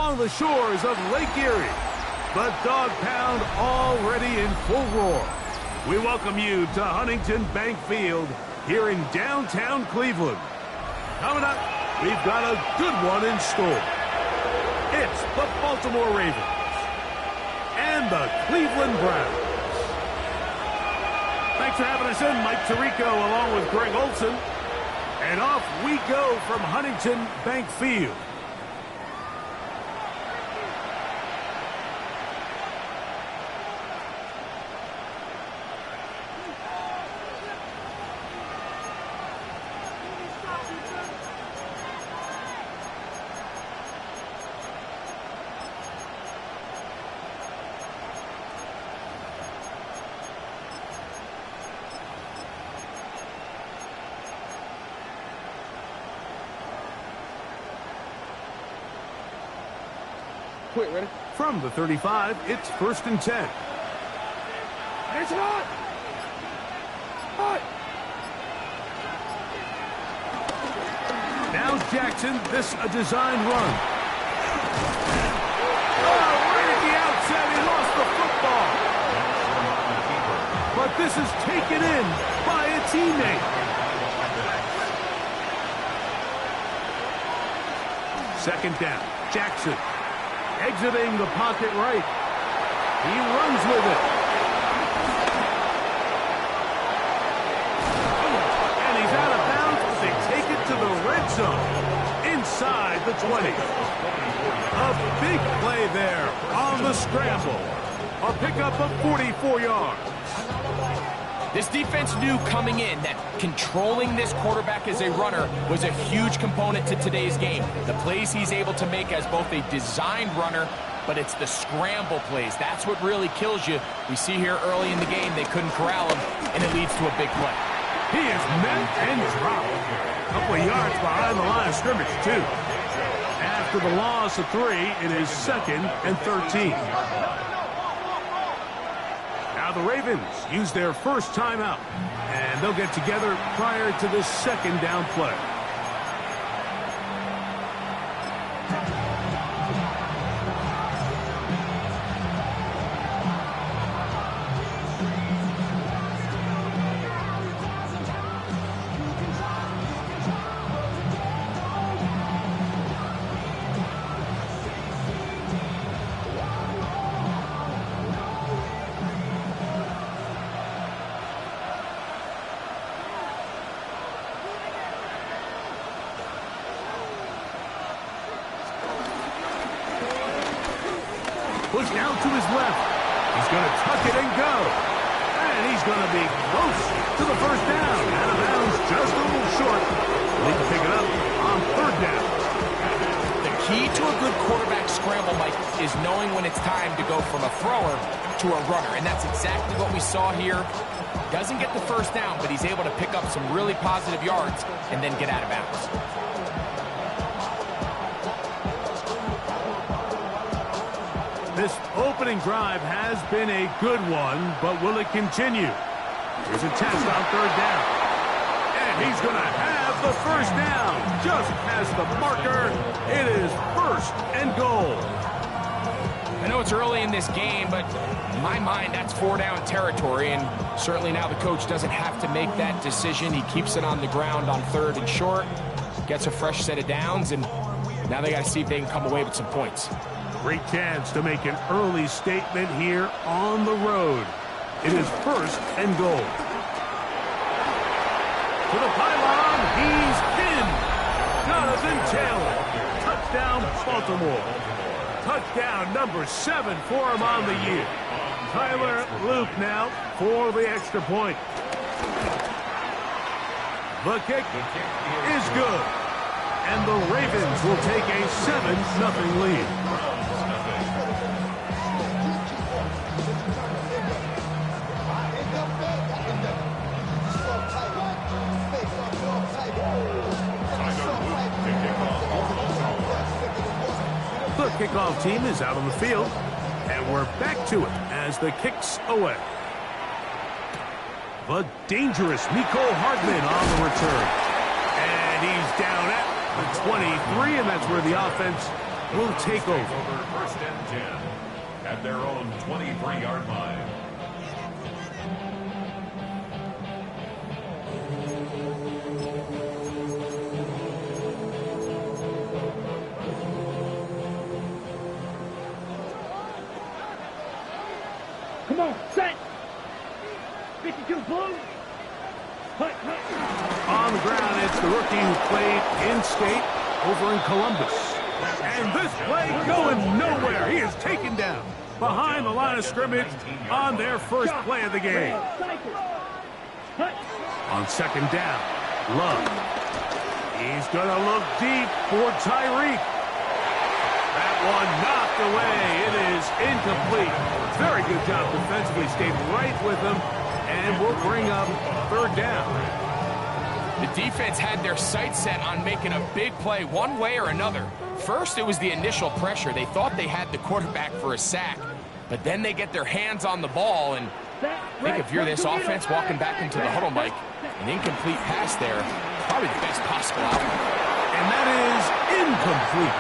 along the shores of Lake Erie. The Dog Pound already in full roar. We welcome you to Huntington Bank Field here in downtown Cleveland. Coming up, we've got a good one in store. It's the Baltimore Ravens and the Cleveland Browns. Thanks for having us in, Mike Tirico along with Greg Olson. And off we go from Huntington Bank Field. Wait, ready? From the 35, it's 1st and 10. It's hot! Hot! Now Jackson, this a designed run. Oh, right at the outset, he lost the football. But this is taken in by a teammate. Second down, Jackson. Exiting the pocket right. He runs with it. And he's out of bounds as they take it to the red zone. Inside the 20. A big play there on the scramble. A pickup of 44 yards. This defense knew coming in that controlling this quarterback as a runner was a huge component to today's game. The plays he's able to make as both a designed runner, but it's the scramble plays. That's what really kills you. We see here early in the game they couldn't corral him, and it leads to a big play. He is met and dropped. A couple of yards behind the line of scrimmage, too. After the loss of 3, it is 2nd and 13. Now the Ravens use their first timeout, and they'll get together prior to the 2nd down play. Push down to his left. He's going to tuck it and go. And he's going to be close to the first down. Out of bounds, just a little short. Need to pick it up on 3rd down. The key to a good quarterback scramble, Mike, is knowing when it's time to go from a thrower to a runner. And that's exactly what we saw here. Doesn't get the first down, but he's able to pick up some really positive yards and then get out of bounds. This opening drive has been a good one, but will it continue? Here's a test on 3rd down. And he's going to have the first down. Just past the marker. It is 1st and goal. I know it's early in this game, but in my mind, that's 4-down territory. And certainly now the coach doesn't have to make that decision. He keeps it on the ground on 3rd and short. Gets a fresh set of downs, and now they got to see if they can come away with some points. Great chance to make an early statement here on the road. It is 1st and goal. To the pylon, he's pinned. Jonathan Taylor. Touchdown, Baltimore. Touchdown number 7 for him on the year. Tyler Luke now for the extra point. The kick is good. And the Ravens will take a 7-0 lead. The kickoff team is out on the field, and we're back to it as the kick's away. The dangerous Mecole Hardman on the return. And he's down at the 23, and that's where the offense will take over. First and 10 at their own 23-yard line. Come on, set. 52 blue. Hut. On the ground, it's the rookie who played in-state over in Columbus. And this play going nowhere. He is taken down behind the line of scrimmage on their first play of the game. On second down, Love. He's going to look deep for Tyreek. That one knocked away. It is incomplete. Very good job defensively. Stayed right with him. And we'll bring up third down. The defense had their sights set on making a big play one way or another. First, it was the initial pressure. They thought they had the quarterback for a sack. But then they get their hands on the ball. And I think if you're this offense walking back into the huddle, Mike, an incomplete pass there, probably the best possible outcome. And that is incomplete.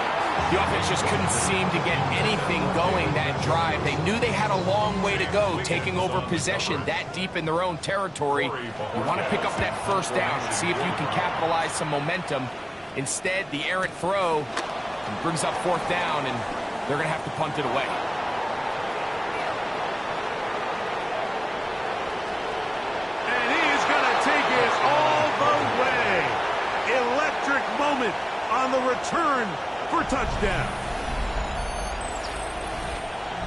The offense just couldn't seem to get anything going that drive. They knew they had a long way to go, taking over possession that deep in their own territory. You want to pick up that first down and see if you can capitalize some momentum. Instead, the errant throw brings up fourth down, and they're going to have to punt it away. And he's going to take it all the way. Electric moment on the return for touchdown.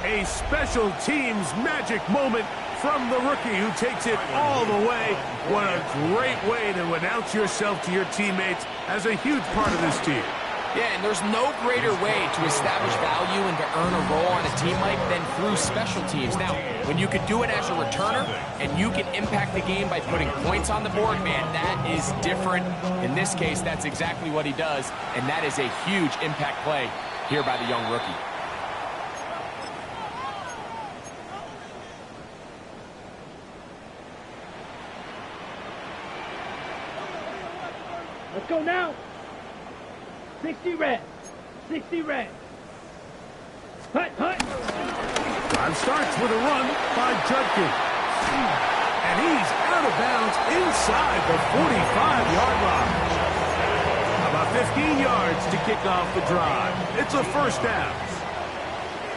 A special teams magic moment from the rookie who takes it all the way. What a great way to announce yourself to your teammates as a huge part of this team. Yeah, and there's no greater way to establish value and to earn a role on a team, Mike, than through special teams. Now, when you can do it as a returner and you can impact the game by putting points on the board, man, that is different. In this case, that's exactly what he does, and that is a huge impact play here by the young rookie. Let's go now. 60 red. 60 red. Hut. Drive starts with a run by Judkins. And he's out of bounds inside the 45-yard line. About 15 yards to kick off the drive. It's a first down.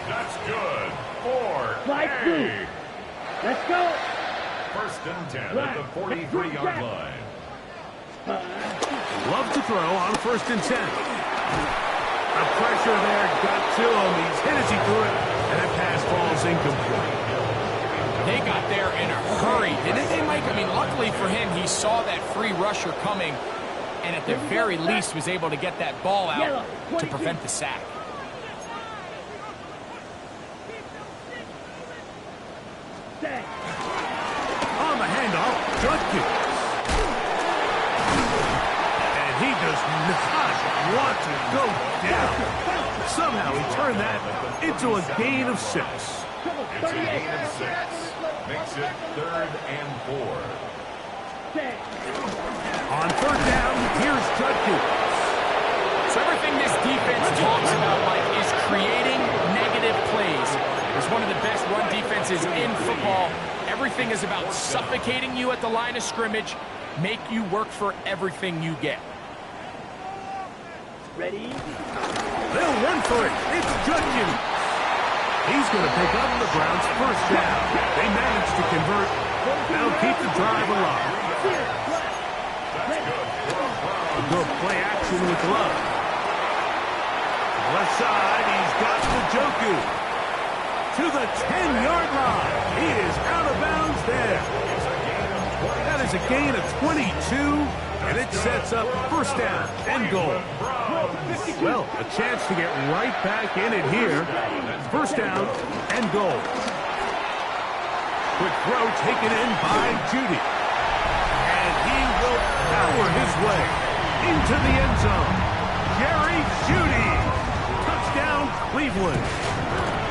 That's good. Slide through. Let's go. First and 10 at the 43-yard line. Love to throw on first and 10. The pressure there got to him. He's hit as he threw it, and that pass falls incomplete. They got there in a hurry, didn't they, Mike? I mean, luckily for him, he saw that free rusher coming, and at the very least was able to get that ball out to prevent the sack. On the handoff, Judkins. And he does not want to go down. Somehow he turned that into a gain of 6. It's a gain of 6. Makes it 3rd and 4. On third down, here's Judkins. So everything this defense talks about, Mike, is creating negative plays. It's one of the best run defenses in football. Everything is about suffocating you at the line of scrimmage, make you work for everything you get. Ready? They'll run for it. It's Judkins. He's going to pick up the Browns' first down. They managed to convert. They'll keep the drive alive. A good play action with Love. Left side, he's got Njoku. To the 10-yard line. He is out of bounds there. That is a gain of 22, and it sets up first down and goal. Well, a chance to get right back in it here. First down and goal. Quick throw taken in by Judy. And he will power his way into the end zone. Jerry Judy. Touchdown, Cleveland.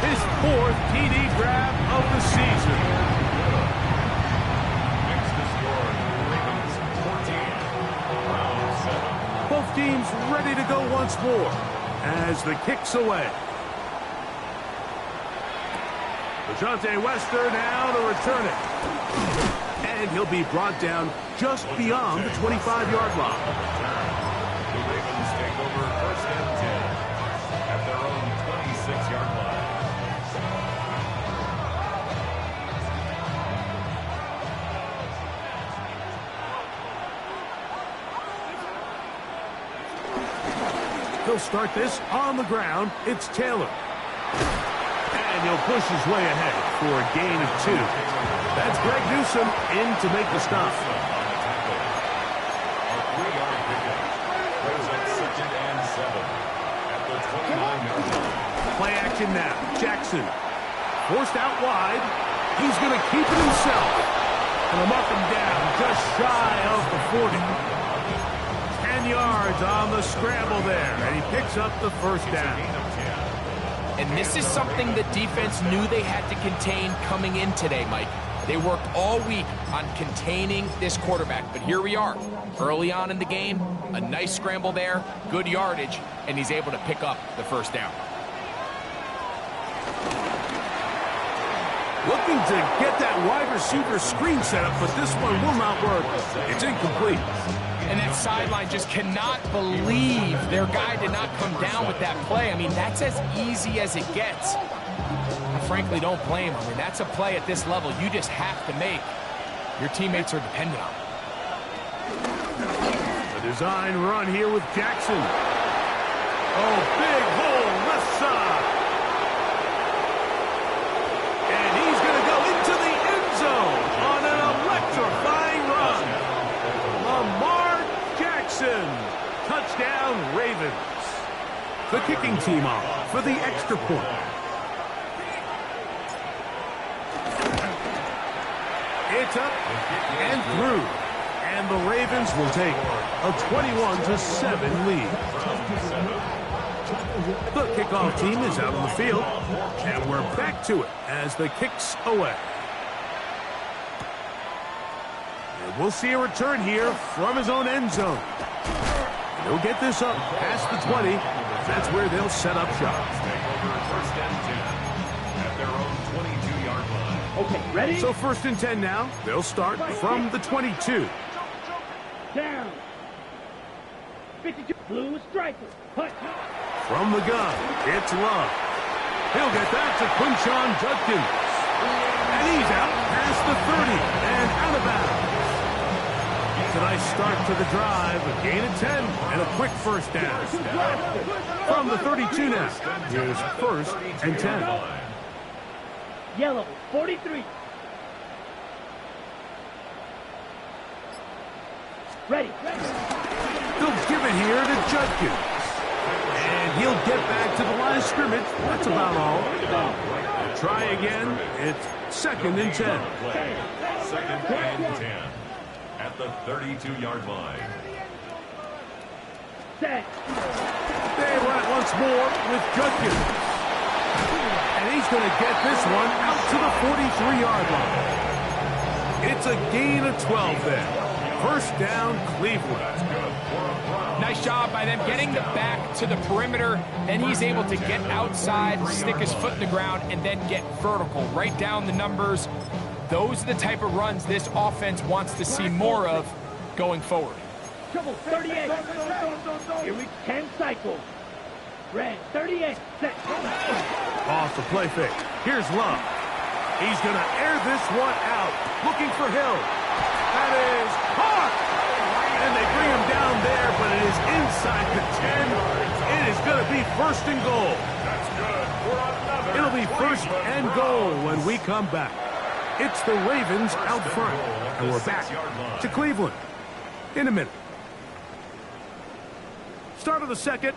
His 4th TD grab of the season. Makes the score Ravens 14, Browns 7. Both teams ready to go once more. as the kick's away. Dejounte Wester now to return it. And he'll be brought down just beyond the 25-yard line. The Ravens take over 1st and 10 at their own 26-yard line. He'll start this on the ground. It's Taylor. And he'll push his way ahead for a gain of 2. That's Greg Newsome in to make the stop. A 3-yard pickup brings up 2nd and 7 at the 29-yard line. Play action now. Jackson forced out wide. He's going to keep it himself. And he'll mark him down just shy of the 40. 10 yards on the scramble there. And he picks up the first down. And this is something the defense knew they had to contain coming in today, Mike. They worked all week on containing this quarterback, but here we are. Early on in the game, a nice scramble there, good yardage, and he's able to pick up the first down. Looking to get that wide receiver screen set up, but this one will not work. It's incomplete. And that sideline just cannot believe their guy did not come down with that play. I mean, that's as easy as it gets. I frankly don't blame him. I mean, that's a play at this level you just have to make. Your teammates are dependent on it. A design run here with Jackson. Oh, big hole left side. And he's going to go into the end zone on an electrifying run. Lamar Jackson. Touchdown, Ravens. The kicking team off for the extra point. It's up and through. And the Ravens will take a 21-7 lead. The kickoff team is out on the field. And we're back to it as the kick's away. And we'll see a return here from his own end zone. He'll get this up past the 20. That's where they'll set up shop. Take over 1st and 10 at their own 22-yard line. Okay, ready? So 1st and 10 now. They'll start from the 22. Down. 52. Blue striker. Hut. From the gun, it's Love. He'll get that to Quinshon Judkins. And he's out past the 30 and out of bounds. It's a nice start to the drive. A gain of 10 and a quick first down. From the 32 now. Here's 1st and 10. Yellow. 43. Ready. They'll give it here to Judkins. And he'll get back to the line of scrimmage. That's about all. They'll try again. It's 2nd and 10. 2nd and 10 at the 32-yard line. Set. They run it once more with Judkins. And he's going to get this one out to the 43-yard line. It's a gain of 12 there. 1st down, Cleveland. Nice job by them getting the back to the perimeter. Then he's able to get outside, stick his foot in the ground, and then get vertical. Right down the numbers. Those are the type of runs this offense wants to see more of going forward. Trouble. 38. Here we 10 cycles. Red. 38. Set. Off the play fake. Here's Love. He's going to air this one out. Looking for Hill. That is caught. And they bring him down there, but it is inside the 10. It is going to be 1st and goal. That's good for another. It'll be 1st and goal when we come back. It's the Ravens out front. And we're back to Cleveland in a minute. Start of the 2nd.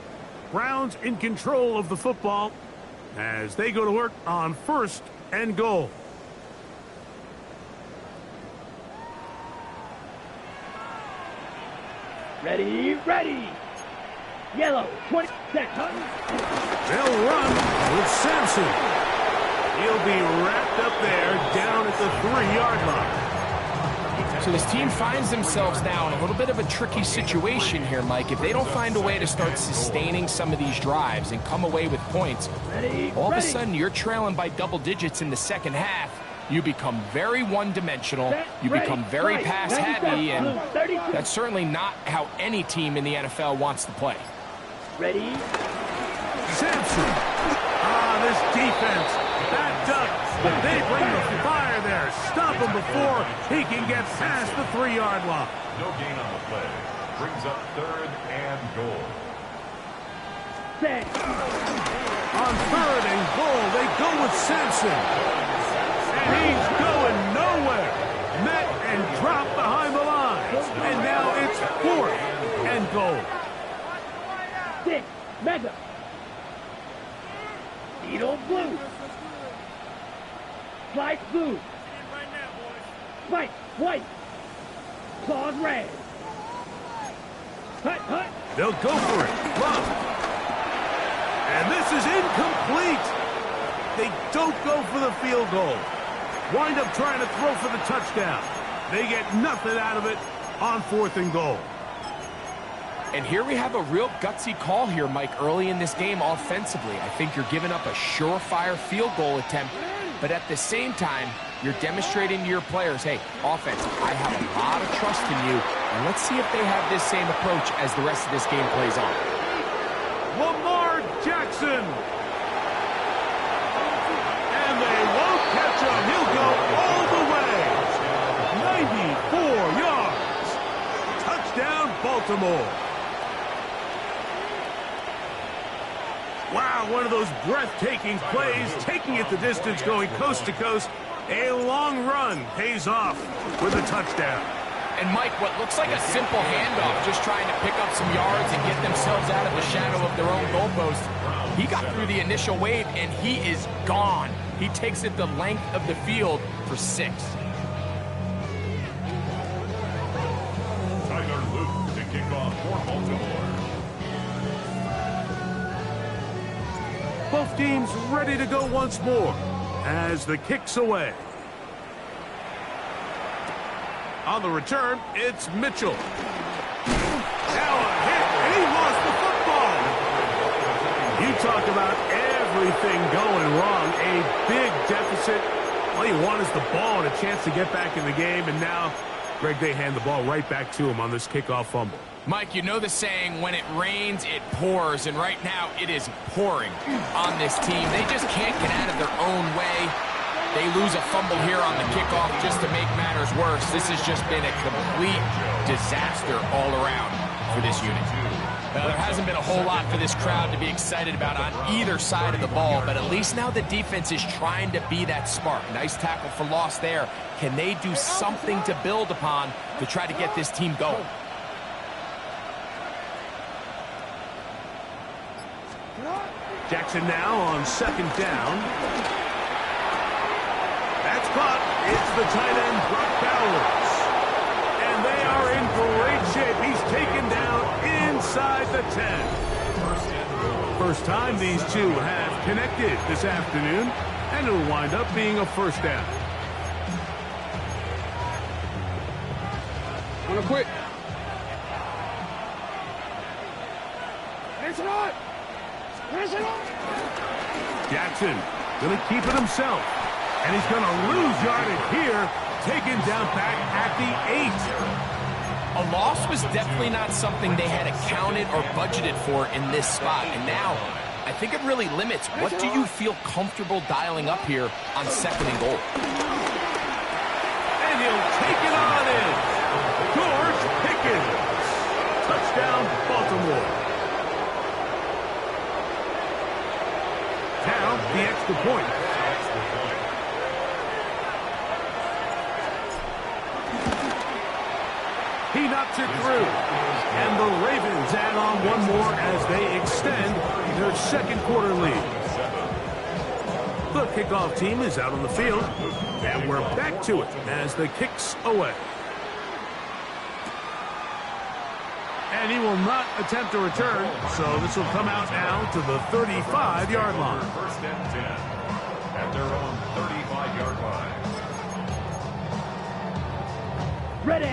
Browns in control of the football as they go to work on 1st and goal. Ready. Ready. Yellow. 20. Set. They'll run with Sampson. He'll be wrapped up there down at the 3-yard line. So this team finds themselves now in a little bit of a tricky situation here, Mike. If they don't find a way to start sustaining some of these drives and come away with points, all of a sudden you're trailing by double digits in the second half. You become very one-dimensional, you become very pass-heavy, and that's certainly not how any team in the NFL wants to play. Ready? Sampson. This defense, that duck, they bring the fire there. Stop him before he can get past the 3-yard line. No gain on the play. Brings up 3rd and goal. Set. On 3rd and goal, they go with Sampson. And he's going nowhere. Met and dropped behind the line. And now it's 4th and goal. 6. Mega. Needle blue. Slide blue. Spike white. Claws red. Hut, hut. They'll go for it. Love. And this is incomplete. They don't go for the field goal. Wind up trying to throw for the touchdown. They get nothing out of it on 4th and goal. And here we have a real gutsy call here, Mike, early in this game offensively. I think you're giving up a surefire field goal attempt, but at the same time, you're demonstrating to your players, hey, offense, I have a lot of trust in you, and let's see if they have this same approach as the rest of this game plays on. Lamar Jackson. And they won't catch him. He'll go all the way. 94 yards. Touchdown, Baltimore. Wow, one of those breathtaking plays, taking it the distance, going coast to coast. A long run pays off with a touchdown. And Mike, what looks like a simple handoff, just trying to pick up some yards and get themselves out of the shadow of their own goalpost. He got through the initial wave, and he is gone. He takes it the length of the field for 6. Tyler Luke to kick off for Baltimore. Both teams ready to go once more as the kick's away. On the return, it's Mitchell. Now a hit, and he lost the football. You talk about everything going wrong. A big deficit. All you want is the ball and a chance to get back in the game, and now, Greg, they hand the ball right back to him on this kickoff fumble. Mike, you know the saying, when it rains, it pours, and right now it is pouring on this team. They just can't get out of their own way. They lose a fumble here on the kickoff just to make matters worse. This has just been a complete disaster all around for this unit. Well, there hasn't been a whole lot for this crowd to be excited about on either side of the ball, but at least now the defense is trying to be that spark. Nice tackle for loss there. Can they do something to build upon to try to get this team going? Jackson now on 2nd down. That's caught. It's the tight end, Brock Bowers. And they are in great shape. He's taken down inside the 10. First time these two have connected this afternoon, and it'll wind up being a 1st down. Wanna quit? Jackson going to keep it himself. And he's going to lose yardage here, taken down back at the 8. A loss was definitely not something they had accounted or budgeted for in this spot. And now, I think it really limits. What do you feel comfortable dialing up here on 2nd and goal? And he'll take it on in. George Pickens. Touchdown, Baltimore. Now, the extra point. He knocks it through. And the Ravens add on one more as they extend their 2nd quarter lead. The kickoff team is out on the field. And we're back to it as the kick's away. And he will not attempt a return, so this will come out now to the 35-yard line. 1st and 10 at their own 35-yard line. Ready.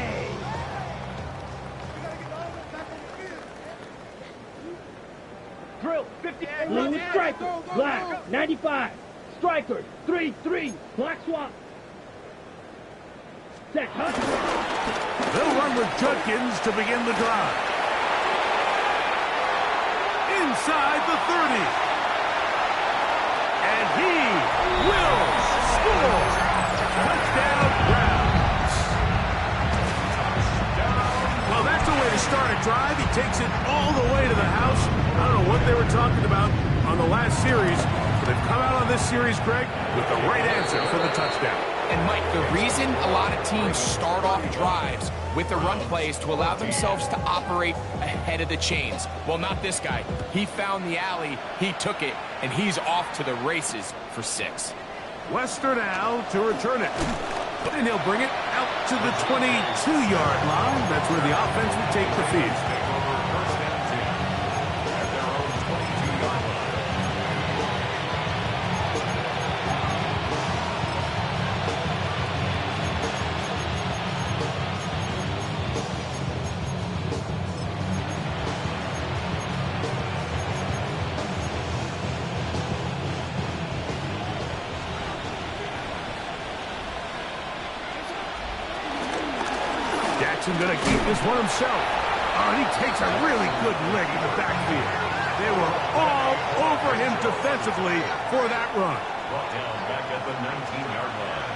Drill, 50. Blue with striker. Black, 95. Strikers, 3-3. Black swap. Set, hunt. They'll run with Judkins to begin the drive. Inside the 30. And he will score. Touchdown, Browns. Well, that's the way to start a drive. He takes it all the way to the house. I don't know what they were talking about on the last series, but they've come out on this series, Greg, with the right answer for the touchdown. And, Mike, the reason a lot of teams start off drives with the run plays to allow themselves to operate ahead of the chains. Well, not this guy. He found the alley, he took it, and he's off to the races for 6. Wester now to return it. And he'll bring it out to the 22-yard line. That's where the offense will take the field. Jackson going to keep this one himself. Oh, and he takes a really good leg in the backfield. They were all over him defensively for that run. Brought down back at the 19-yard line.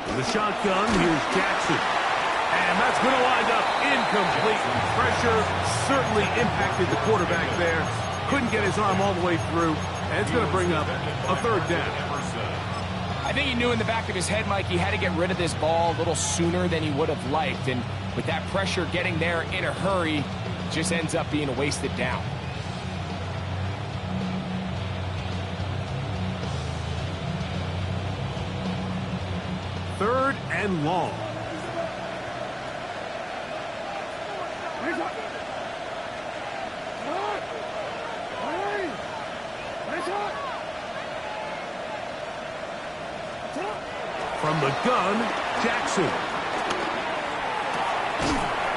In the shotgun, here's Jackson. And that's going to wind up incomplete. Pressure certainly impacted the quarterback there. Couldn't get his arm all the way through. And it's going to bring up a third down. I think he knew in the back of his head, Mike, he had to get rid of this ball a little sooner than he would have liked. And with that pressure getting there in a hurry, just ends up being a wasted down. Third and long. From the gun, Jackson.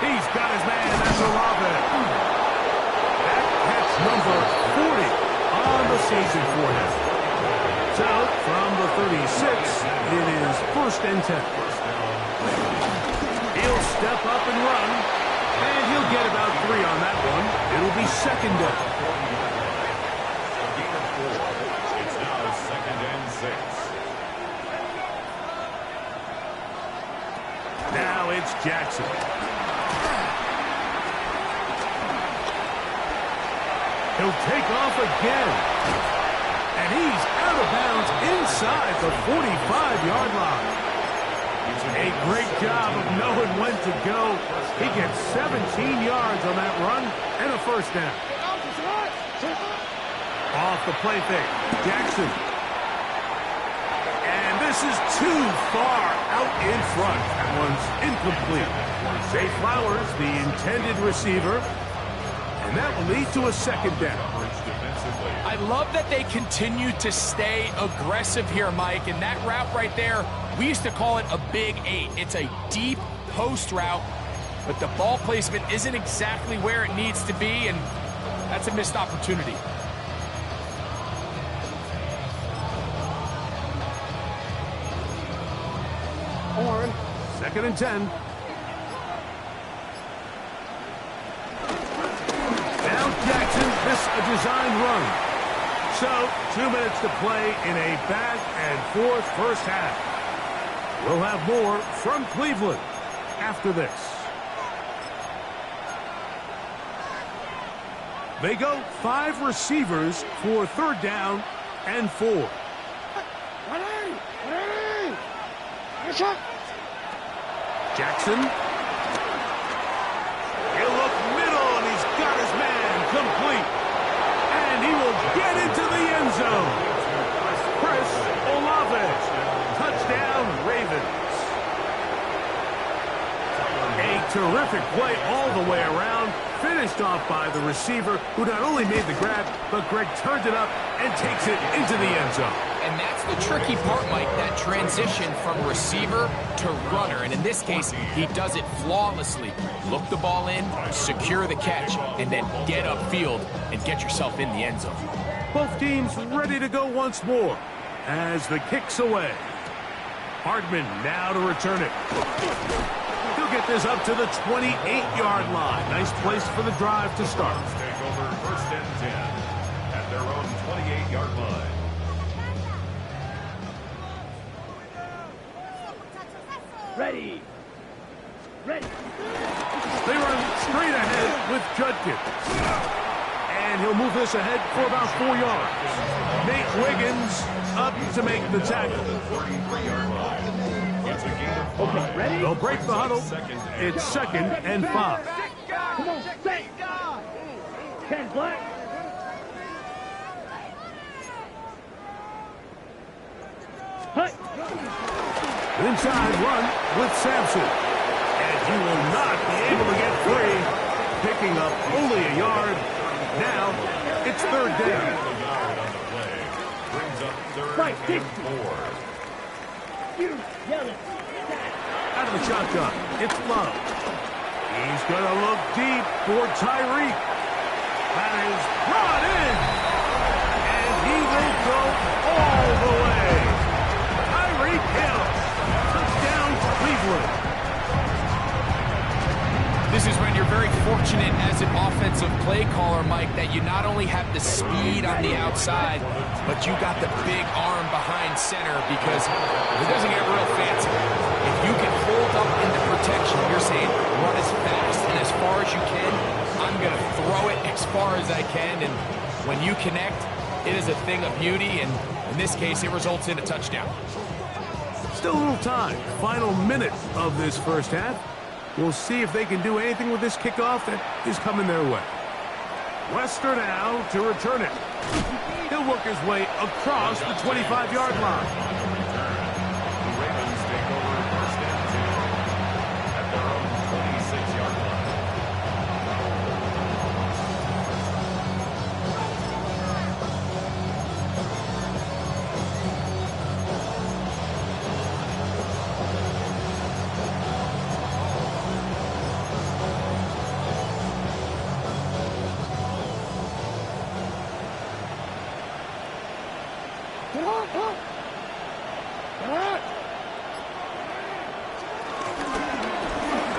He's got his man, that's Olave. That catch number 40 on the season for him. So, from the 36, it is 1st and 10. He'll step up and run, and he'll get about 3 on that one. It'll be 2nd down. It's now 2nd and 6. Now it's Jackson. He'll take off again. And he's out of bounds inside the 45-yard line. A great job of knowing when to go. He gets 17 yards on that run and a 1st down. Off the play fake. Jackson. And this is too far out in front. That one's incomplete. Zay Flowers, the intended receiver. And that will lead to a 2nd down. I love that they continue to stay aggressive here, Mike. And that route right there, we used to call it a big 8. It's a deep post route, but the ball placement isn't exactly where it needs to be, and that's a missed opportunity. Horn, 2nd and 10. Now Jackson, this a designed run. So, 2 minutes to play in a back-and-forth first half. We'll have more from Cleveland after this. They go 5 receivers for 3rd down and 4. Jackson. He'll look middle, and he's got his man complete. And he will get into the end zone. Chris Olave. Touchdown, Ravens. A Terrific play all the way around. Finished off by the receiver, who not only made the grab, but Greg turns it up and takes it into the end zone. And that's the tricky part, Mike, that transition from receiver to runner. And in this case, he does it flawlessly. Look the ball in, secure the catch, and then get upfield and get yourself in the end zone. Both teams ready to go once more as the kick's away. Hardman now to return it. He'll get this up to the 28-yard line. Nice place for the drive to start. Take over 1st and 10 at their own 28-yard line. Ready. Ready. They run straight ahead with Judkins. And he'll move this ahead for about 4 yards. Nate Wiggins up to make the tackle. Okay, ready? They'll break the huddle. It's 2nd and 5. Come on, set. 10 black. Hut. Inside run with Sampson. And he will not be able to get free. Picking up only a yard. Now it's 3rd down. Brings up 3rd Right, and 4. You yell it. Out of the shotgun, it's Love. He's going to look deep for Tyreek. That is brought in. And he will go all the way. Tyreek Hill. Touchdown, Cleveland. This is when you're very fortunate as an offensive play caller, Mike, that you not only have the speed on the outside, but you got the big arm behind center, because it doesn't get real fancy. If you can hold up in the protection, you're saying run as fast and as far as you can. I'm going to throw it as far as I can, and when you connect, it is a thing of beauty, and in this case, it results in a touchdown. Still a little time. Final minute of this first half. We'll see if they can do anything with this kickoff that is coming their way. Wester now to return it. He'll work his way across the 25-yard line. The Ravens take over 1st and 10 at their own 26-yard line.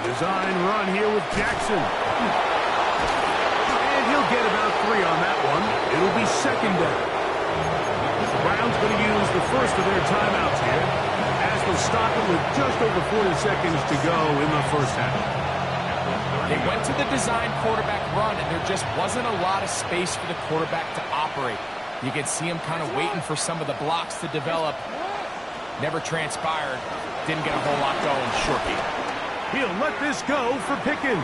Design run here with Jackson. And he'll get about 3 on that one. It'll be 2nd down. The Browns going to use the first of their timeouts here, as they'll stop it with just over 40 seconds to go in the first half. They went to the design quarterback run, and there just wasn't a lot of space for the quarterback to operate. You can see him kind of waiting for some of the blocks to develop. Never transpired. Didn't get a whole lot going. Short game. He'll let this go for Pickens.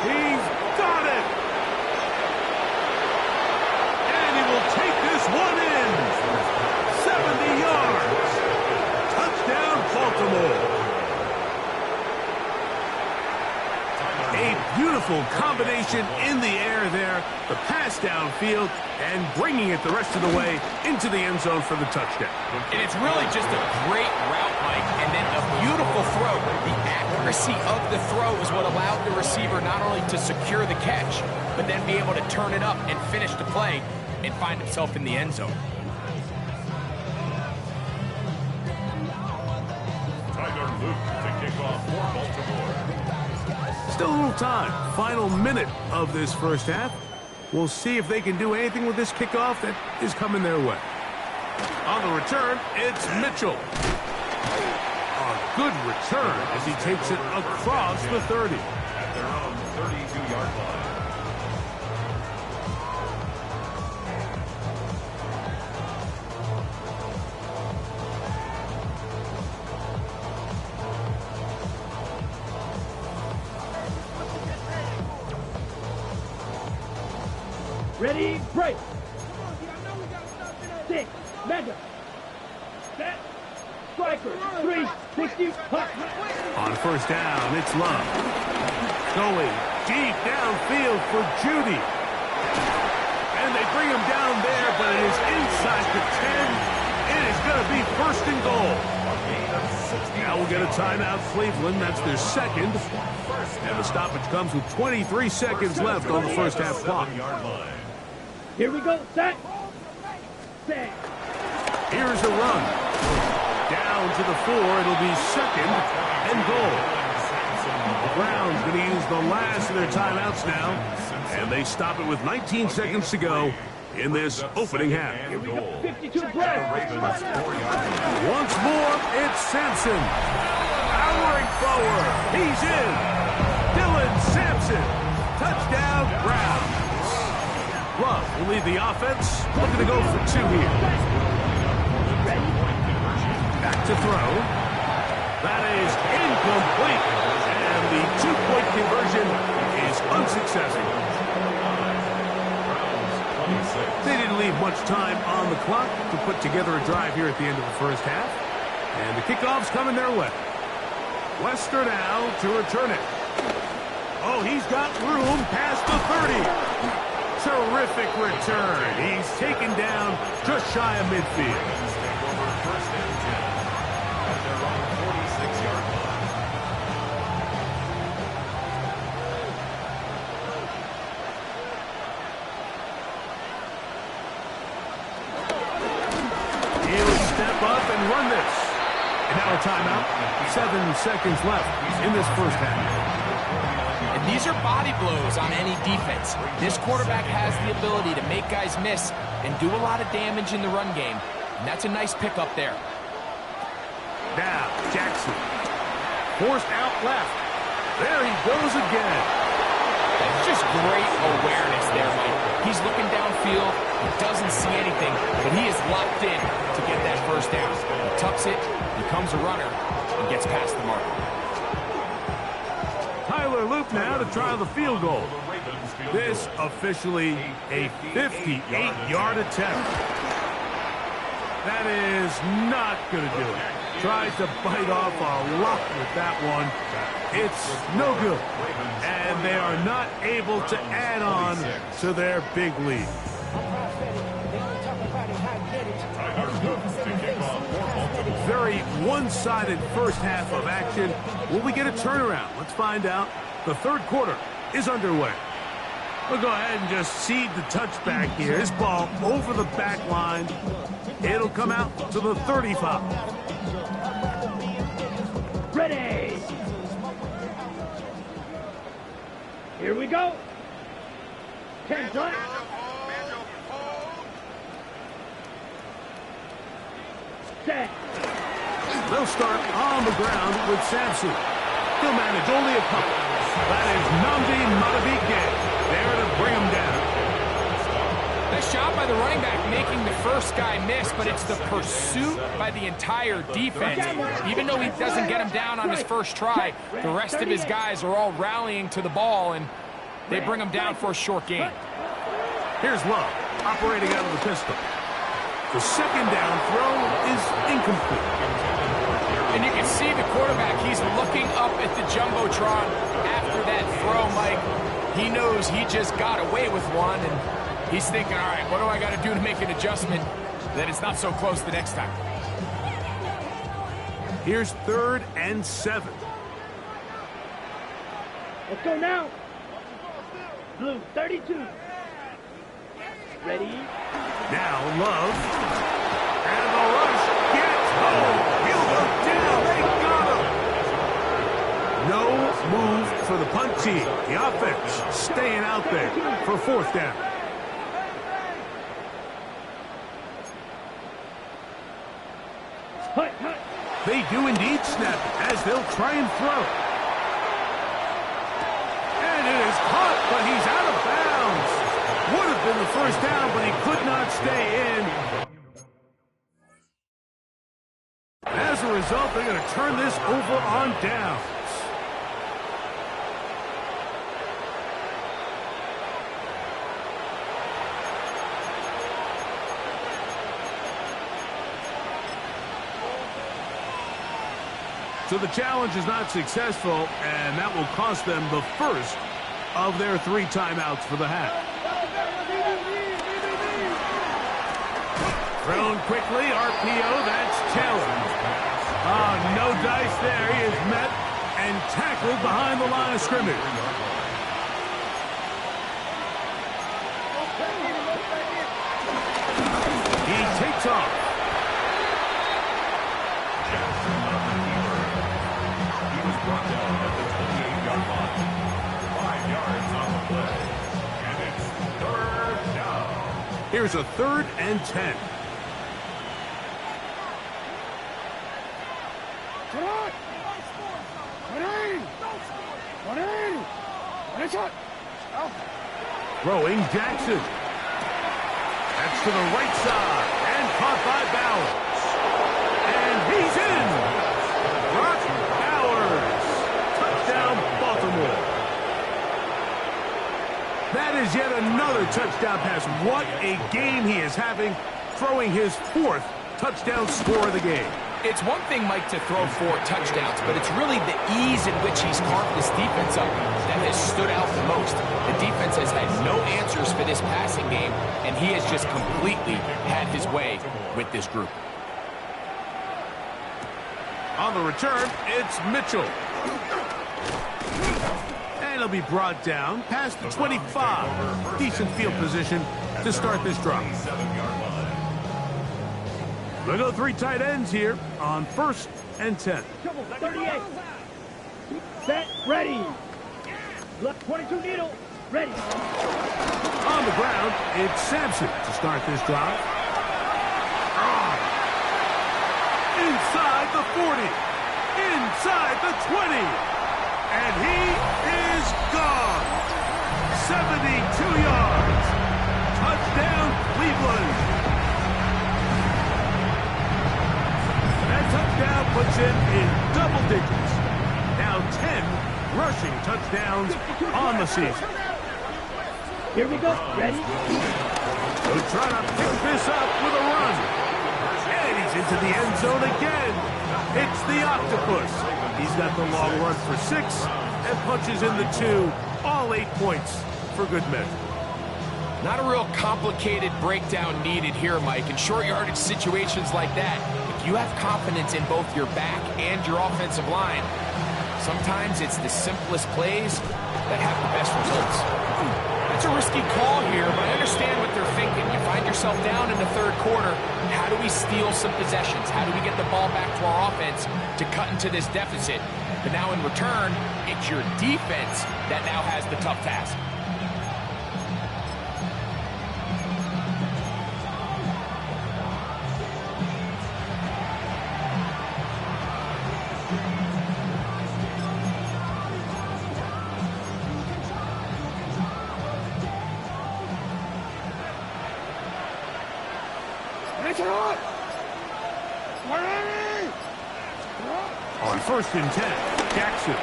He's got it. And he will take this one in. 70 yards. Touchdown, Baltimore. A beautiful combination in the air there. The pass downfield and bringing it the rest of the way into the end zone for the touchdown. And it's really just a great route, Mike, and then a beautiful throw. The accuracy of the throw is what allowed the receiver not only to secure the catch, but then be able to turn it up and finish the play and find himself in the end zone. Tyler Luke to kick off for Baltimore. Still a little time. Final minute of this first half. We'll see if they can do anything with this kickoff that is coming their way. On the return, it's Mitchell. A good return as he takes it across the 30. At their own 32-yard line. Ready, break. 6, mega. Set. Strikers, 3. 60, hut. On first down, it's Love. Going deep downfield for Judy. And they bring him down there, but it is inside the 10. It is going to be first and goal. Now we'll get a timeout, Cleveland. That's their second. And the stoppage comes with 23 seconds left on the first half clock. Here we go. Set. Set. Here's a run. Down to the 4. It'll be second and goal. The Browns going to use the last of their timeouts now. And they stop it with 19 seconds to go in this opening half. Here we go. 52 Browns. Once more, it's Sampson. Powering forward. He's in. Dylan Sampson. Touchdown, Browns. Love will lead the offense. Looking to go for 2 here. Back to throw. That is incomplete. And the 2-point conversion is unsuccessful. They didn't leave much time on the clock to put together a drive here at the end of the first half. And the kickoff's coming their way. Wester now to return it. Oh, he's got room past the 30. Terrific return. He's taken down just shy of midfield. Run this. And now a timeout. 7 seconds left in this first half. And these are body blows on any defense. This quarterback has the ability to make guys miss and do a lot of damage in the run game. And that's a nice pickup there. Now, Jackson. Forced out left. There he goes again. That's just great awareness there, Mike. He's looking downfield. He doesn't see anything, but he is locked in to get that first down. He tucks it, becomes a runner, and gets past the mark. Tyler Loop now to try the field goal. This officially a 58-yard attempt. That is not going to do it. Tries to bite off a lot with that one. It's no good. And they are not able to add on to their big lead. Very one-sided first half of action. Will we get a turnaround? Let's find out. The third quarter is underway. We'll go ahead and just seed the touchback here. This ball over the back line. It'll come out to the 35. Ready. Here we go. 10 times. Set. They'll start on the ground with Sampson. He'll manage only a couple. That is Nnamdi Madubuike there to bring him down. Nice job by the running back making the first guy miss, but it's the pursuit by the entire defense. Even though he doesn't get him down on his first try, the rest of his guys are all rallying to the ball, and they bring him down for a short gain. Here's Love, operating out of the pistol. The second down throw is incomplete. And you can see the quarterback, he's looking up at the Jumbotron after that throw, Mike. He knows he just got away with one, and he's thinking, all right, what do I got to do to make an adjustment that it's not so close the next time? Here's 3rd and 7. Let's go now. Blue 32. Ready? Now Love. And the rush gets home. He'll go down. They got him. No move for the punt team. The offense staying out there for 4th down. Hut, hut. They do indeed snap it as they'll try and throw. And it is caught, but he's out of bounds. Would have been the first down, but he could not stay in. As a result, they're going to turn this over on downs. So the challenge is not successful, and that will cost them the first of their 3 timeouts for the half. Thrown quickly, RPO, that's Taylor. Oh, no dice there. He is met and tackled behind the line of scrimmage. He takes off. He was brought down at the 28-yard line. 5 yards on the play. And it's 3rd down. Here's a 3rd and 10. Throwing Jackson. That's to the right side and caught by Bowers. And he's in. Brock Bowers. Touchdown, Baltimore. That is yet another touchdown pass. What a game he is having, throwing his 4th touchdown score of the game. It's one thing, Mike, to throw 4 touchdowns, but it's really the ease in which he's carved this defense up that has stood out the most. The defense has had no answers for this passing game, and he has just completely had his way with this group. On the return, it's Mitchell. And he'll be brought down past the 25. Decent field position to start this drive. They'll go 3 tight ends here on 1st and 10. 38. Set. Ready. Left 22 needle. Ready. On the ground, it's Sampson to start this drive. Inside the 40. Inside the 20. And he is gone. 72 yards. Touchdown, Cleveland. That touchdown puts him in double digits. Now 10 rushing touchdowns on the season. Here we go. Ready? He'll try to pick this up with a run. And he's into the end zone again. It's the octopus. He's got the long run for 6 and punches in the 2. All 8 points for good measure. Not a real complicated breakdown needed here, Mike. In short yardage situations like that, if you have confidence in both your back and your offensive line, sometimes it's the simplest plays that have the best results. That's a risky call here, but I understand what they're thinking. You find yourself down in the 3rd quarter. How do we steal some possessions? How do we get the ball back to our offense to cut into this deficit? But now in return, it's your defense that now has the tough task. On 1st and 10, Jackson.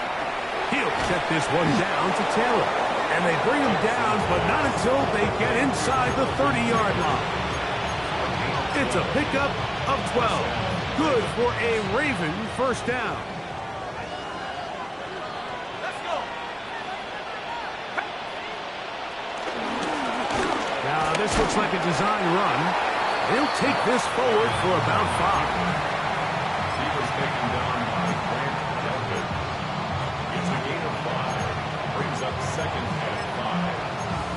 He'll check this one down to Taylor. And they bring him down, but not until they get inside the 30-yard line. It's a pickup of 12. Good for a Raven 1st down. Now, this looks like a design run. He'll take this forward for about 5. He was taken down by Grant Delpit. It's a gain of 5. Brings up 2nd and 5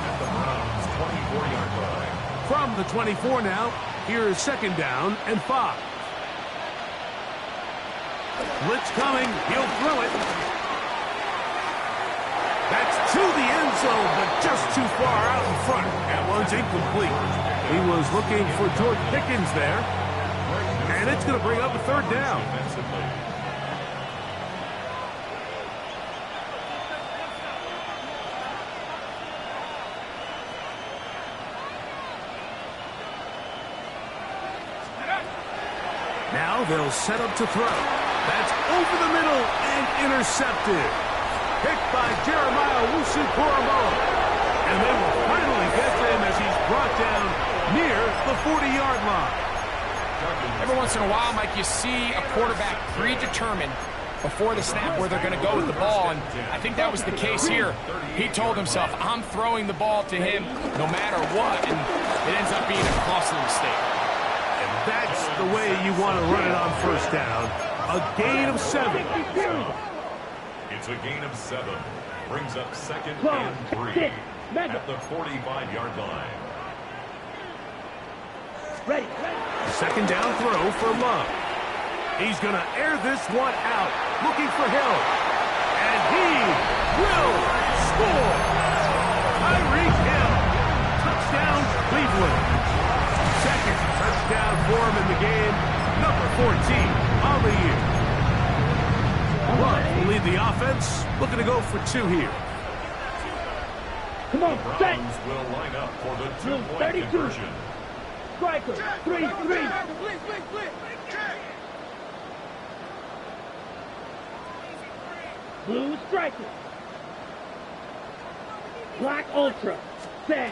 at the Browns' 24-yard line. From the 24 now, here's 2nd down and 5. Blitz coming. He'll throw it. That's to the end zone, but just too far out in front. That one's incomplete. He was looking for George Pickens there. And it's going to bring up a 3rd down. Now they'll set up to throw. That's over the middle and intercepted. Picked by Jeremiah Wusu-Koromoa. And they will finally get to him as he's brought down near the 40-yard line. Every once in a while, Mike, you see a quarterback predetermined before the snap where they're going to go with the ball, and I think that was the case here. He told himself, I'm throwing the ball to him no matter what, and it ends up being a costly mistake. And that's the way you want to run it on first down. A gain of 7. It's a gain of 7. Brings up 2nd and 3 at the 45-yard line. Ready. Second down throw for Love. He's going to air this one out, looking for help. And he will score. Tyreek Hill. Touchdown, Cleveland. Second touchdown for him in the game. Number 14 on the year. Love will lead the offense. Looking to go for 2 here. Come on, The set. Browns will line up for the 2-point 32. conversion. Striker, 3-3. Blue striker. Black ultra. Set.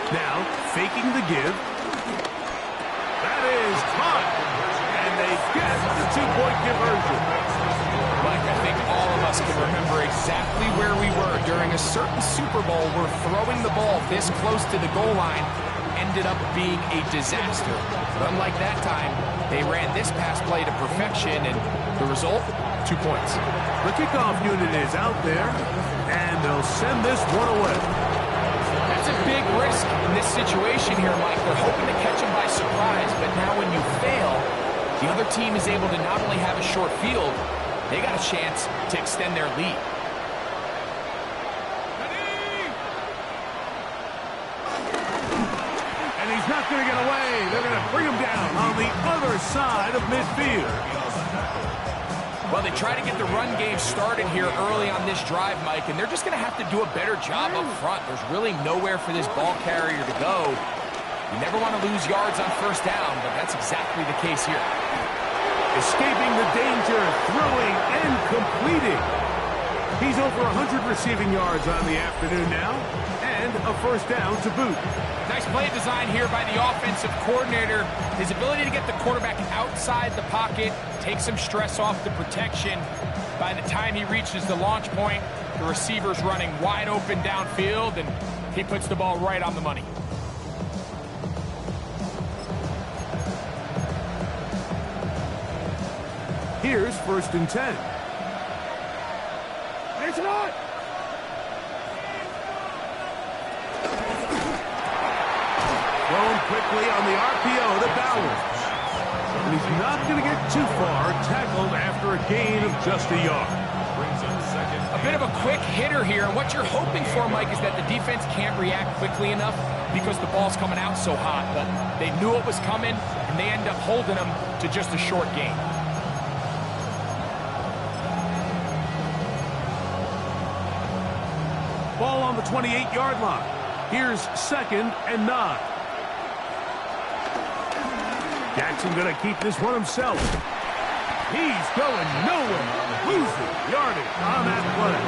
Now, faking the give. That is caught. And they get the 2-point conversion. Mike, I think all of us can remember exactly where we were during a certain Super Bowl where throwing the ball this close to the goal line ended up being a disaster. But unlike that time, they ran this pass play to perfection, and the result, 2 points. The kickoff unit is out there, and they'll send this one away. That's a big risk in this situation here, Mike. They're hoping to catch him by surprise, but now when you fail, the other team is able to not only have a short field, they got a chance to extend their lead. And he's not going to get away. They're going to bring him down on the other side of midfield. Well, they try to get the run game started here early on this drive, Mike, and they're just going to have to do a better job up front. There's really nowhere for this ball carrier to go. You never want to lose yards on first down, but that's exactly the case here. Escaping the danger, throwing and completing. He's over 100 receiving yards on the afternoon now, and a first down to boot. Nice play design here by the offensive coordinator. His ability to get the quarterback outside the pocket, take some stress off the protection. By the time he reaches the launch point, the receiver's running wide open downfield, and he puts the ball right on the money. Here's 1st and 10. It's not. Thrown quickly on the RPO to Bowers. And he's not going to get too far, tackled after a gain of just a yard. Brings up 2nd. A bit of a quick hitter here, and what you're hoping for, Mike, is that the defense can't react quickly enough because the ball's coming out so hot, but they knew it was coming, and they end up holding them to just a short gain. Ball on the 28-yard line. Here's 2nd and 9. Jackson going to keep this one himself. He's going nowhere. Losing yardage on that play.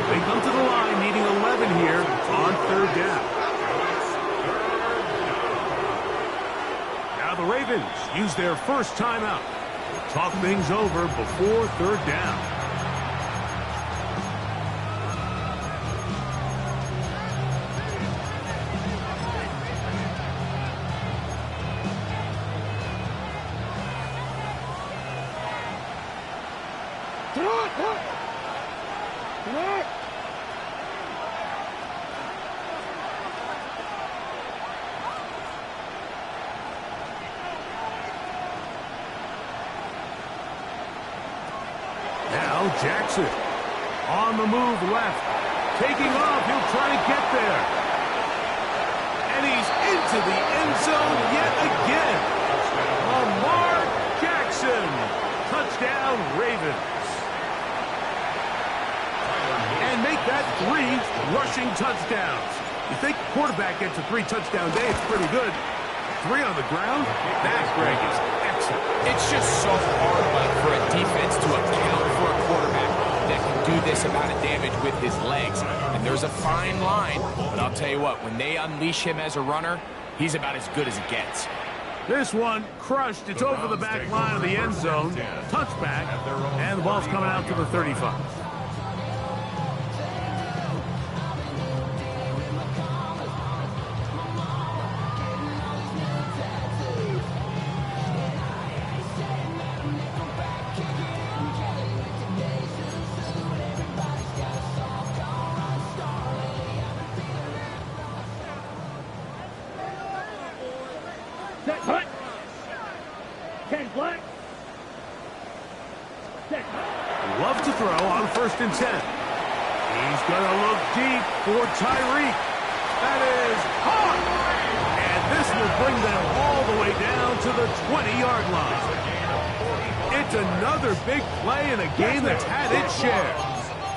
They come to the line needing 11 here on 3rd down. Now the Ravens use their first timeout. Talk things over before 3rd down. Now Jackson on the move left. Taking off. He'll try to get there. And he's into the end zone yet again. Lamar Jackson. Touchdown Ravens. And make that 3 rushing touchdowns. You think quarterback gets a 3-touchdown day, it's pretty good. 3 on the ground? That, Greg, is excellent. It's just so hard, Mike, for a defense to account for a quarterback that can do this amount of damage with his legs. And there's a fine line, but I'll tell you what, when they unleash him as a runner, he's about as good as it gets. This one crushed. It's over the back line of the end zone. Touchback. And the ball's coming out to the 35. Set, hut. 10 black. Set, hut. Love to throw on 1st and 10. He's going to look deep for Tyreek. That is caught. And this will bring them all the way down to the 20-yard line. It's another big play in a game that's had its share.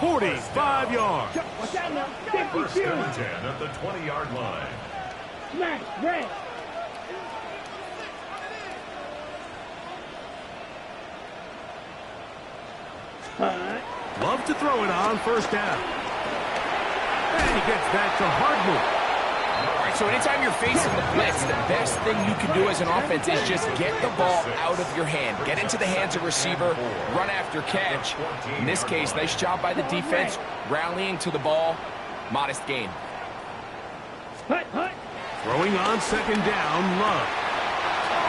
45 yards. Watch out now. 1st and 10 at the 20-yard line. Smash, red. Hut. Love to throw it on 1st down. And he gets that to Hardman. All right, so anytime you're facing the blitz, the best thing you can do as an offense is just get the ball out of your hand. Get into the hands of receiver, run after catch. In this case, nice job by the defense, rallying to the ball. Modest gain. Hut, hut. Throwing on 2nd down, Love.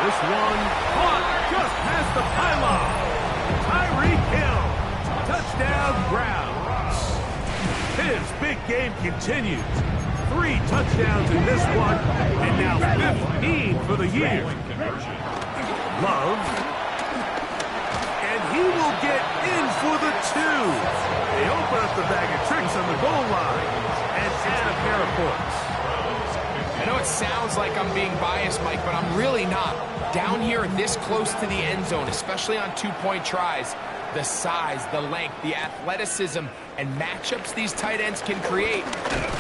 This one caught just past the pylon. Tyreek Hill. Touchdown, Browns. His big game continues. 3 touchdowns in this one, and now 15 for the year. Love. And he will get in for the 2. They open up the bag of tricks on the goal line and add a pair of points. I know it sounds like I'm being biased, Mike, but I'm really not. Down here this close to the end zone, especially on 2-point tries, the size, the length, the athleticism, and matchups these tight ends can create,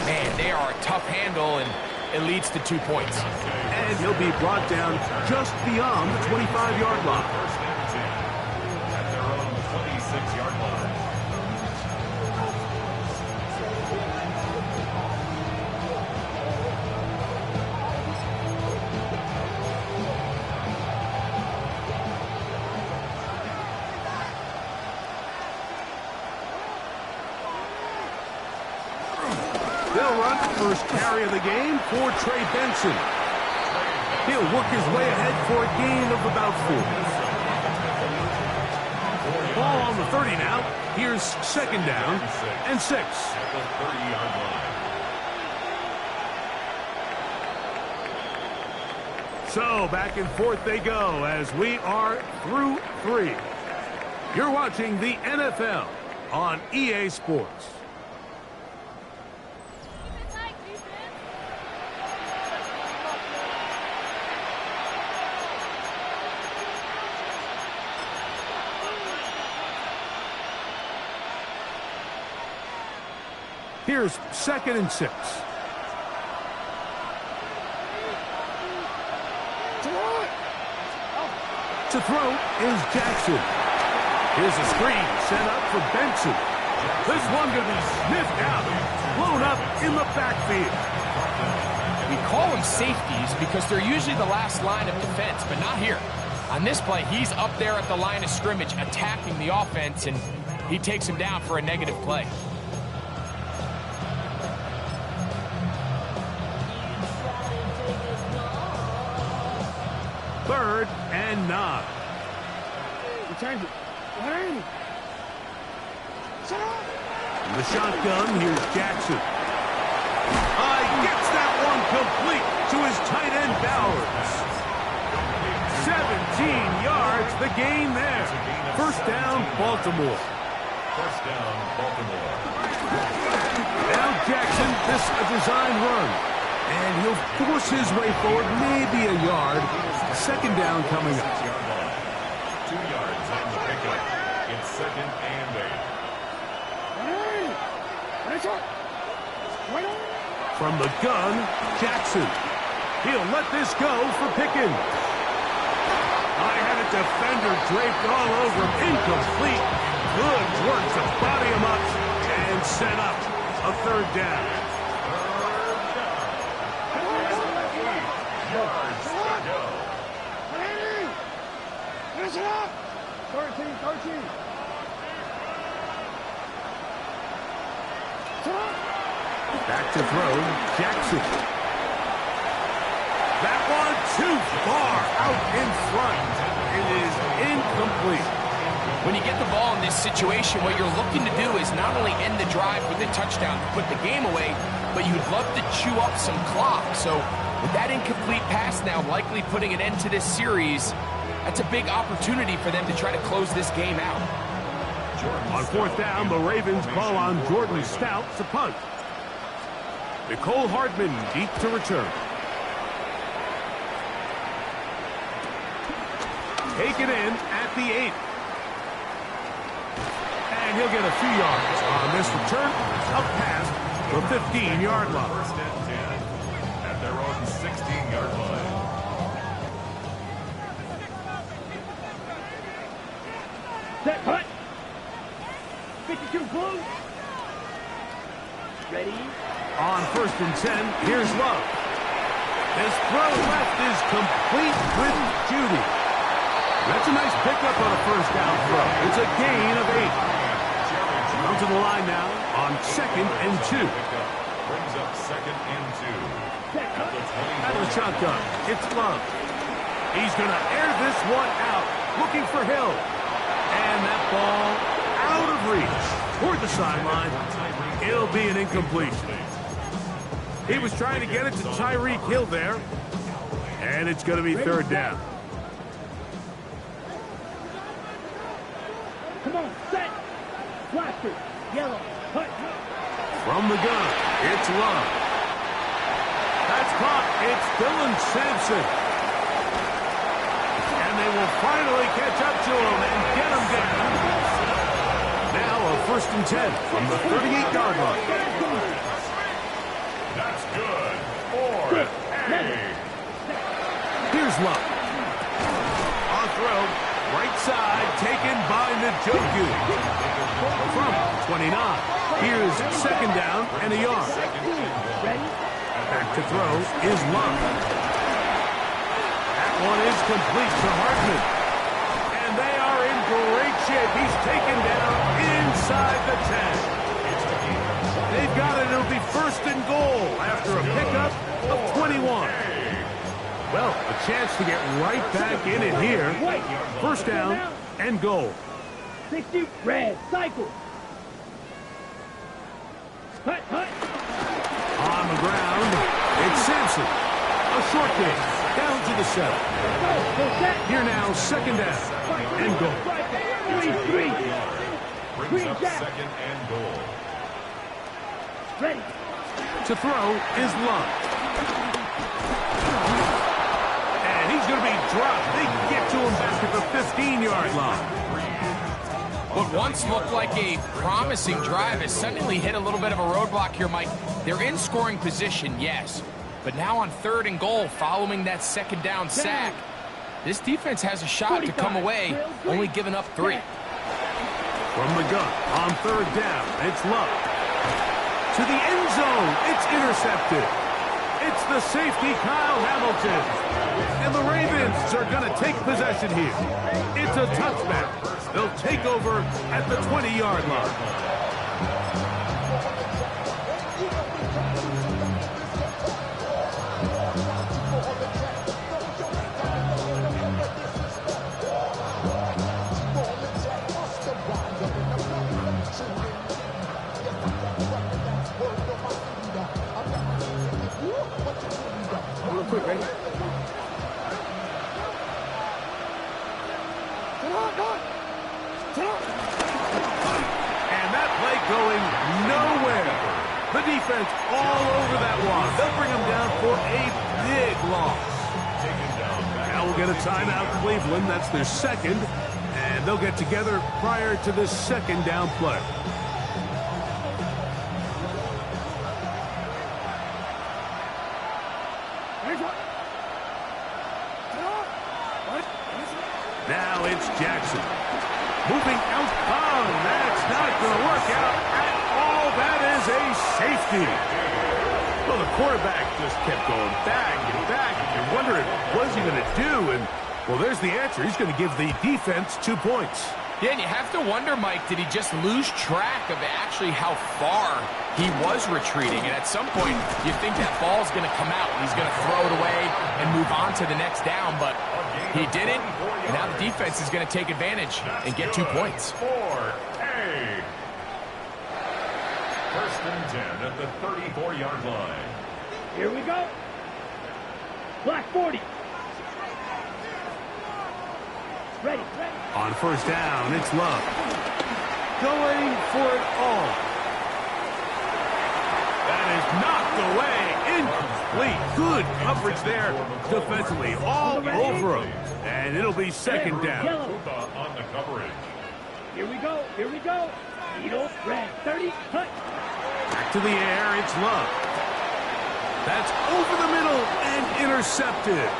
man, they are a tough handle, and it leads to 2 points. And he'll be brought down just beyond the 25-yard line. 1st and 10 at their own 26-yard line. They'll run first carry of the game for Trey Benson. He'll work his way ahead for a gain of about 4. Ball on the 30 now. Here's 2nd down and 6. At the 30-yard line. So back and forth they go as we are through 3. You're watching the NFL on EA Sports. Here's 2nd and 6. To throw is Jackson. Here's a screen set up for Benson. This one going to be sniffed out, blown up in the backfield. We call them safeties because they're usually the last line of defense, but not here. On this play, he's up there at the line of scrimmage attacking the offense, and he takes him down for a negative play. 3rd and 9. Returns it. Learn. In the shotgun, here's Jackson. Gets that one complete to his tight end Bowers. 17 yards, the gain there. 1st down, Baltimore. 1st down, Baltimore. Now Jackson, this a design run. And he'll force his way forward, maybe a yard. 2nd down coming up. 6-yard line. 2 yards on the pickup. It's 2nd and 8. From the gun, Jackson. He'll let this go for Pickens. I had a defender draped all over him. Incomplete. Good work to body him up and set up a 3rd down. Back to throw, Jackson. That one too far out in front. It is incomplete. When you get the ball in this situation, what you're looking to do is not only end the drive with a touchdown to put the game away, but you'd love to chew up some clock. So with that incomplete pass now likely putting an end to this series, that's a big opportunity for them to try to close this game out. On fourth down, the Ravens call on Jordan Stout to punt. Nicole Hardman deep to return. Taken in at the 8. And he'll get a few yards on this return, up past the 15-yard line. First and 10 at their own 16-yard line. Set, punt. 52 blue. Ready? On first and 10, here's Love. His throw left is complete with Judy. That's a nice pickup on a first down throw. It's a gain of 8. Come to the line now on second and 2. Brings up second and 2. Out of the shotgun, it's Love. He's going to air this one out, looking for Hill. And that ball out of reach toward the sideline. It'll be an incompletion. He was trying to get it to Tyreek Hill there. And it's going to be third down. Come on, set. Blaster, yellow, punt. From the gun, it's Love. That's caught. It's Dylan Sampson. And they will finally catch up to him and get him down. Now a first and 10 from the 38-yard line. That's good for A. Here's Love. On throw, right side, taken by Njoku. From 29. Here's second down and a yard. Back to throw is Love. That one is complete to Hardman. And they are in great shape. He's taken down inside the 10. They've got it. It'll be first and goal after a pickup of 21. Well, a chance to get right back in it here. First down and goal. 60, red, cycle. Hut, hut. On the ground, it's Sampson. A short game, down to the 7. Here now, second down and goal. 3-3. Brings up second and goal. Ready. To throw is Love. And he's going to be dropped. They get to him back at the 15-yard line. What once looked like a promising drive has suddenly hit a little bit of a roadblock here, Mike. They're in scoring position, yes. But now on third and goal, following that second down sack, this defense has a shot to come away, only giving up 3. From the gun, on third down, it's Love. To the end zone, it's intercepted. It's the safety, Kyle Hamilton. And the Ravens are going to take possession here. It's a touchback. They'll take over at the 20-yard line. Real quick, ready? And that play going nowhere. The defense all over that one. They'll bring them down for a big loss. Now we'll get a timeout, Cleveland. That's their second. And they'll get together prior to this second down play. Now it's Jackson. Moving outbound. That's not going to work out at all. That is a safety. Well, the quarterback just kept going back and back. And you're wondering, what is he going to do? And Well, there's the answer. He's going to give the defense 2 points. Yeah, and you have to wonder, Mike, did he just lose track of actually how far he was retreating? And at some point, you think that ball's going to come out. He's going to throw it away and move on to the next down, but he didn't. And now the defense is going to take advantage and get 2 points. First and 10 at the 34-yard line. Here we go. Black 40. Ready. On first down, it's Love. Going for it all. That is knocked away. Incomplete. Good coverage there defensively. All over him. And it'll be second down. On the coverage. Here we go. Needle, red, 30, cut. Back to the air, it's Love. That's over the middle and intercepted.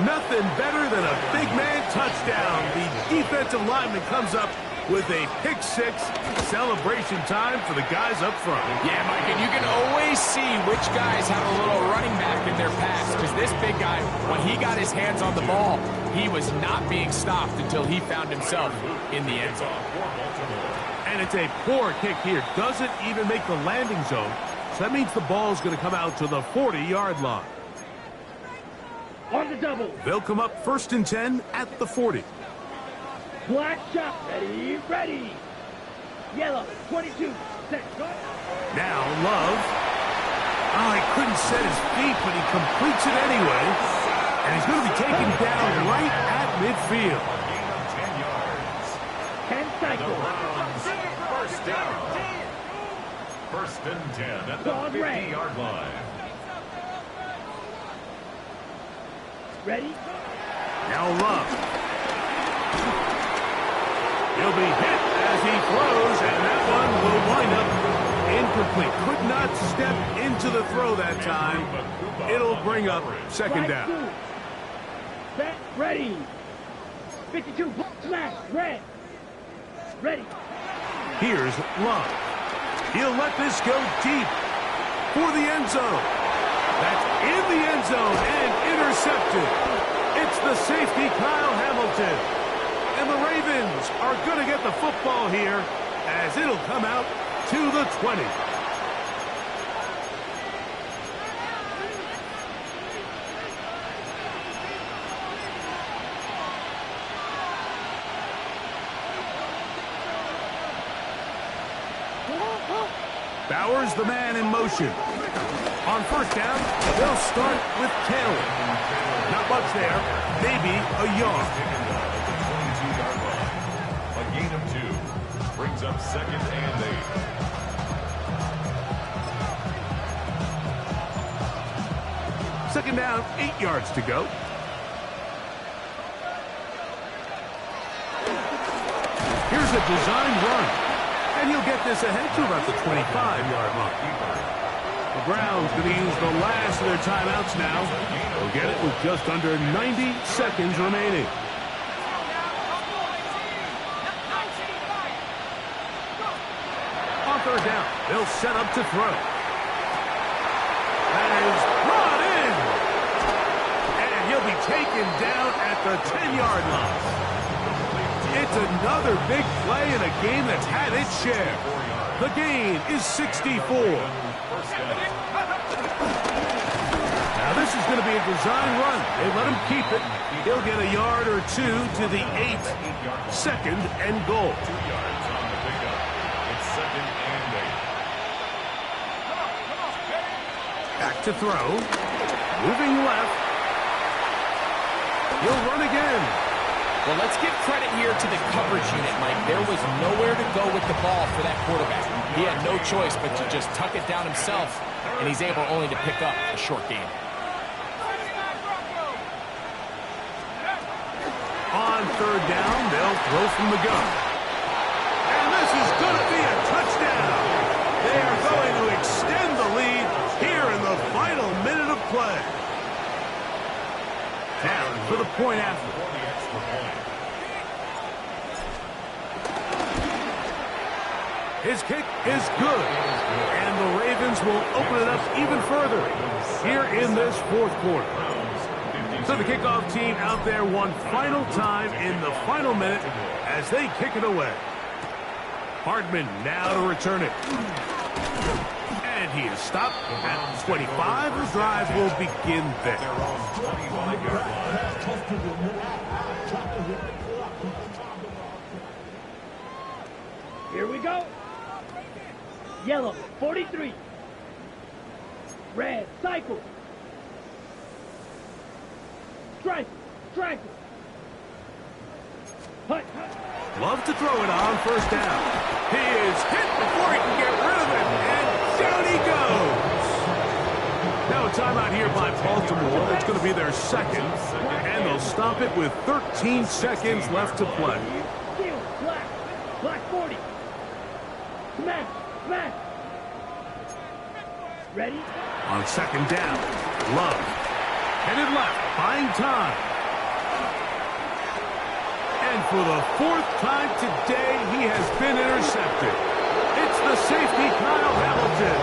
Nothing better than a big man touchdown. The defensive lineman comes up with a pick-6. Celebration time for the guys up front. Yeah, Mike, and you can always see which guys have a little running back in their pass, because this big guy, when he got his hands on the ball, he was not being stopped until he found himself in the end zone. And it's a poor kick here. Doesn't even make the landing zone. So that means the ball's going to come out to the 40-yard line. On the double. They'll come up first and 10 at the 40. Black shot. Ready. Yellow, 22. Set, go. Now Love. Oh, he couldn't set his feet, but he completes it anyway. And he's going to be taken down right at midfield. 10 cycles. First down. First and 10 at the 50-yard line. Ready? Now Love. He'll be hit as he throws, and that one will wind up incomplete. Could not step into the throw that time. It'll bring up second down. Set, ready. 52, slash, red. Ready. Here's Love. He'll let this go deep for the end zone. That's in the end zone and intercepted. It's the safety, Kyle Hamilton. And the Ravens are going to get the football here as it'll come out to the 20. Bowers, the man in motion. On first down, they'll start with Taylor. Not much there. Maybe a yard. A gain of 2. Brings up second and 8. Second down, 8 yards to go. Here's a designed run. And he'll get this ahead to about the 25-yard mark. The Browns going to use the last of their timeouts now. They'll get it with just under 90 seconds remaining. On third down, they'll set up to throw. That is brought in. And he'll be taken down at the 10-yard line. It's another big play in a game that's had its share. The gain is 64. Now this is going to be a design run. They let him keep it. He'll get a yard or 2 to the 8. Second and goal. 2 yards on the pickup. It's second and 8. Back to throw. Moving left. He'll run again. Well, let's give credit here to the coverage unit, Mike. There was nowhere to go with the ball for that quarterback. He had no choice but to just tuck it down himself, and he's able only to pick up a short gain. On third down, they'll throw from the gun. And this is going to be a touchdown. They are going to extend the lead here in the final minute of play. Down for the point after. His kick is good. And the Ravens will open it up even further here in this fourth quarter. So the kickoff team out there one final time in the final minute as they kick it away. Hardman now to return it. And he is stopped at 25. The drive will begin there. Here we go. Yellow, 43. Red, cycle. Striker, striker. Hut, hut. Love to throw it on first down. He is hit before he can get rid of it, and down he goes. Now a timeout here by Baltimore. It's going to be their second, and they'll stop it with 13 seconds left to play. Steal, black, black 40. Smash, smash. Ready? On second down, Love. Headed left, buying time. And for the fourth time today, he has been intercepted. It's the safety, Kyle Hamilton.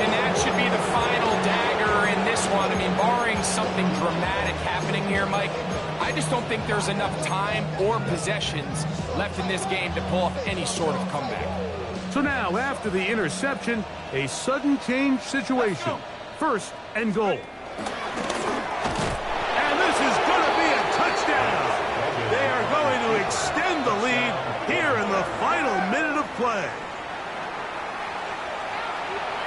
And that should be the final dagger in this one. I mean, barring something dramatic happening here, Mike, I just don't think there's enough time or possessions left in this game to pull off any sort of comeback. So now, after the interception, a sudden change situation. First and goal. And this is going to be a touchdown. They are going to extend the lead here in the final minute of play.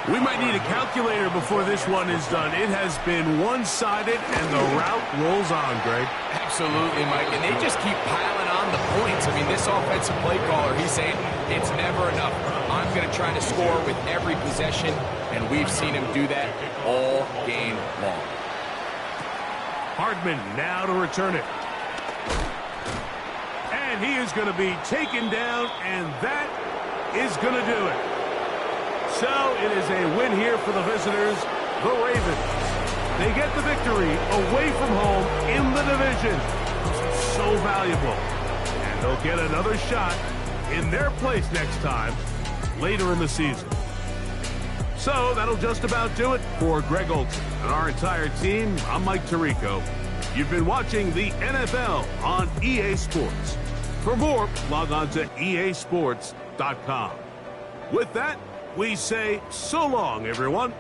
We might need a calculator before this one is done. It has been one-sided, and the route rolls on, Greg. Absolutely, Mike, and they just keep piling on the points. I mean, this offensive play caller, he's saying it's never enough. I'm going to try to score with every possession, and we've seen him do that all game long. Hardman now to return it. And he is going to be taken down, and that is going to do it. So it is a win here for the visitors, the Ravens. They get the victory away from home in the division. So valuable. And they'll get another shot in their place next time later in the season. So that'll just about do it for Greg Olson and our entire team. I'm Mike Tirico. You've been watching the NFL on EA Sports. For more, log on to easports.com. With that, we say so long, everyone.